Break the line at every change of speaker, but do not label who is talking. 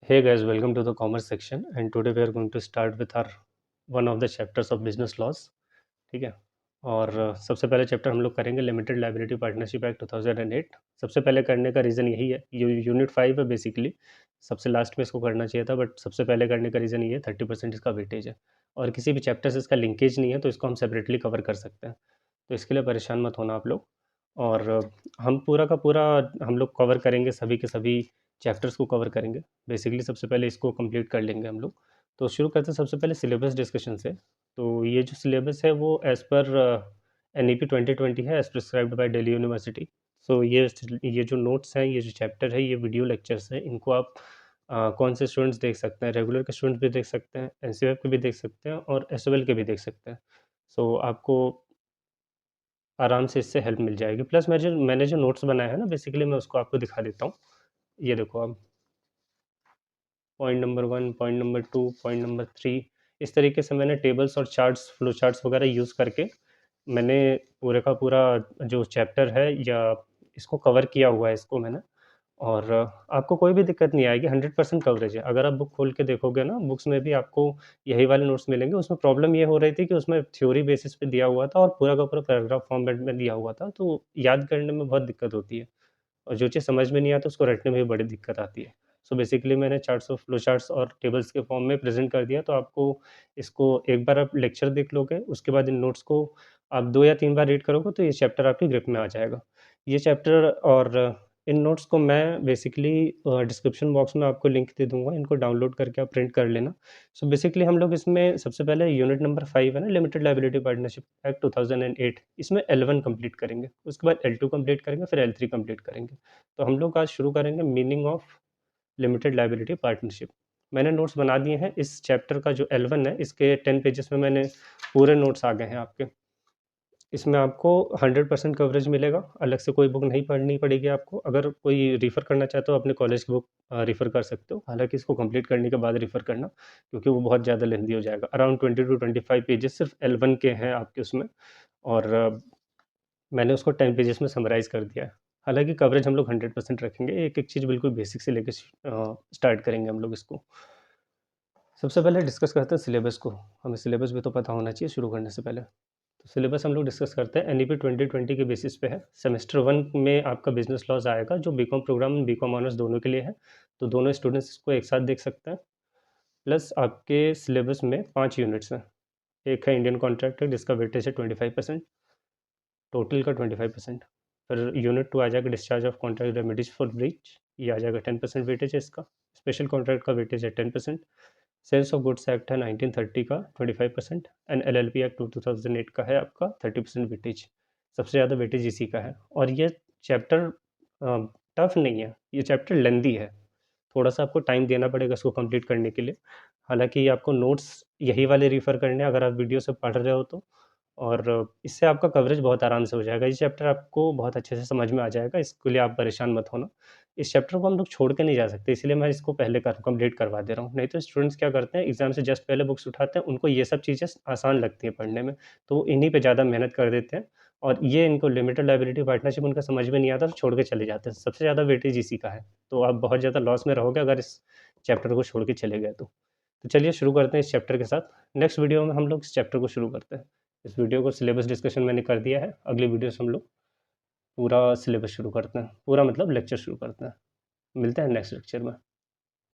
Hey guys, welcome to the commerce section and today we are going to start with our one of the chapters of business laws. ठीक है। और सबसे पहले chapter हम लोग करेंगे लिमिटेड लाइबिलिटी पार्टनरशिप एक्ट 2008। सबसे पहले करने का रीज़न यही है, ये यूनिट 5 है बेसिकली। सबसे लास्ट में इसको करना चाहिए था बट सबसे पहले करने का रीज़न ये है 30% इसका वेटेज है और किसी भी चैप्टर से इसका लिंकेज नहीं है तो इसको हम सेपरेटली कवर कर सकते हैं। तो इसके लिए परेशान मत होना आप लोग। और हम पूरा का पूरा हम लोग कवर करेंगे, सभी के सभी चैप्टर्स को कवर करेंगे। बेसिकली सबसे पहले इसको कंप्लीट कर लेंगे हम लोग। तो शुरू करते हैं सबसे पहले सिलेबस डिस्कशन से। तो ये जो सिलेबस है वो एज़ पर NEP 2020 है, as prescribed by Delhi university. So ये जो नोट्स हैं, ये जो चैप्टर है, ये वीडियो लेक्चर्स हैं, इनको आप कौन से स्टूडेंट्स देख सकते हैं, रेगुलर के स्टूडेंट्स भी देख सकते हैं, NCF के भी देख सकते हैं और SOL के भी देख सकते हैं। सो आपको आराम से इससे हेल्प मिल जाएगी। प्लस मैंने जो नोट्स बनाया है ना, बेसिकली मैं उसको आपको दिखा देता हूँ। ये देखो आप, point number 1, point number 2, point number 3, इस तरीके से मैंने टेबल्स और चार्ट्स, फ्लो चार्ट्स वगैरह यूज़ करके मैंने पूरे का पूरा जो चैप्टर है या इसको कवर किया हुआ है इसको मैंने। और आपको कोई भी दिक्कत नहीं आएगी, 100% कवरेज है। अगर आप बुक खोल के देखोगे ना, बुक्स में भी आपको यही वाले नोट्स मिलेंगे। उसमें प्रॉब्लम ये हो रही थी कि उसमें थ्योरी बेसिस पे दिया हुआ था और पूरा का पूरा पैराग्राफ फॉर्मेट में दिया हुआ था, तो याद करने में बहुत दिक्कत होती है और जो चीज़ समझ में नहीं आता उसको रटने में भी बड़ी दिक्कत आती है। सो बेसिकली मैंने चार्ट्स और फ्लो चार्ट्स और टेबल्स के फॉर्म में प्रेज़ेंट कर दिया, तो आपको इसको एक बार आप लेक्चर देख लोगे, उसके बाद इन नोट्स को आप 2 या 3 बार रीड करोगे तो ये चैप्टर आपकी ग्रिप में आ जाएगा। ये चैप्टर और इन नोट्स को मैं बेसिकली डिस्क्रिप्शन बॉक्स में आपको लिंक दे दूँगा, इनको डाउनलोड करके आप प्रिंट कर लेना। सो बेसिकली हम लोग इसमें सबसे पहले यूनिट नंबर 5 है ना, लिमिटेड लायबिलिटी पार्टनरशिप एक्ट 2008, इसमें L1 कंप्लीट करेंगे, उसके बाद L2 कंप्लीट करेंगे, फिर L3 कंप्लीट करेंगे। तो हम लोग आज शुरू करेंगे meaning of limited liability partnership. मैंने नोट्स बना दिए हैं, इस चैप्टर का जो L1 है इसके 10 पेजेस में मैंने पूरे नोट्स आ गए हैं आपके। इसमें आपको 100% कवरेज मिलेगा, अलग से कोई बुक नहीं पढ़नी पड़ेगी आपको। अगर कोई रेफ़र करना चाहते हो अपने कॉलेज की बुक रेफ़र कर सकते हो। हालाँकि इसको कंप्लीट करने के बाद रेफ़र करना, क्योंकि वो बहुत ज़्यादा लेंदी हो जाएगा। अराउंड 20 टू 25 पेजेस सिर्फ़ L1 के हैं आपके उसमें और मैंने उसको 10 पेजेस में समराइज़ कर दिया है। हालाँकि कवरेज हम लोग 100% रखेंगे, एक-एक चीज़ बिल्कुल बेसिक से लेके स्टार्ट करेंगे हम लोग इसको। सबसे पहले डिस्कस करते हैं सिलेबस को। हमें सिलेबस भी तो पता होना चाहिए शुरू करने से पहले। तो सिलेबस हम लोग डिस्कस करते हैं, NEP 2020 के बेसिस पे है। सेमेस्टर 1 में आपका बिज़नेस लॉज़ आएगा, जो बीकॉम प्रोग्राम, बीकॉम ऑनर्स दोनों के लिए है। तो दोनों स्टूडेंट्स इसको एक साथ देख सकते हैं। प्लस आपके सिलेबस में 5 यूनिट्स हैं। एक है इंडियन कॉन्ट्रैक्ट जिसका वेटेज है 25%, टोटल का 25%। फिर यूनिट 2 आ जाएगा discharge of contract remedies for breach, ये आ जाएगा 10% वेटेज है इसका। स्पेशल कॉन्ट्रैक्ट का वेटेज है 10%। सेल्स ऑफ गुड्स एक्ट है 1930 का 25% एंड LLP एक्ट 2008 का है आपका 30% वेटेज। सबसे ज़्यादा वेटेज इसी का है और ये चैप्टर टफ नहीं है, ये चैप्टर लेंदी है। थोड़ा सा आपको टाइम देना पड़ेगा इसको कंप्लीट करने के लिए। हालांकि आपको नोट्स यही वाले रिफ़र करने हैं अगर आप वीडियो से पढ़ रहे हो तो। और इससे आपका कवरेज बहुत आराम से हो जाएगा। ये चैप्टर आपको बहुत अच्छे से समझ में आ जाएगा, इसके लिए आप परेशान मत होना। इस चैप्टर को हम लोग छोड़ के नहीं जा सकते, इसलिए मैं इसको पहले कर कंप्लीट करवा दे रहा हूँ। नहीं तो स्टूडेंट्स क्या करते हैं, एग्ज़ाम से जस्ट पहले बुक्स उठाते हैं, उनको ये सब चीज़ें आसान लगती हैं पढ़ने में, तो वो इन्हीं पे ज़्यादा मेहनत कर देते हैं और ये इनको लिमिटेड लायबिलिटी पार्टनरशिप उनका समझ में नहीं आता तो छोड़ के चले जाते हैं। सबसे ज़्यादा वेटेज इसी का है, तो आप बहुत ज़्यादा लॉस में रहोगे अगर इस चैप्टर को छोड़ के चले गए तो। तो चलिए शुरू करते हैं इस चैप्टर के साथ। नेक्स्ट वीडियो में हम लोग इस चैप्टर को शुरू करते हैं। इस वीडियो को सिलेबस डिस्कशन मैंने कर दिया है, अगली वीडियो से हम लोग पूरा सिलेबस शुरू करते हैं, पूरा मतलब लेक्चर शुरू करते हैं। मिलते हैं नेक्स्ट लेक्चर में।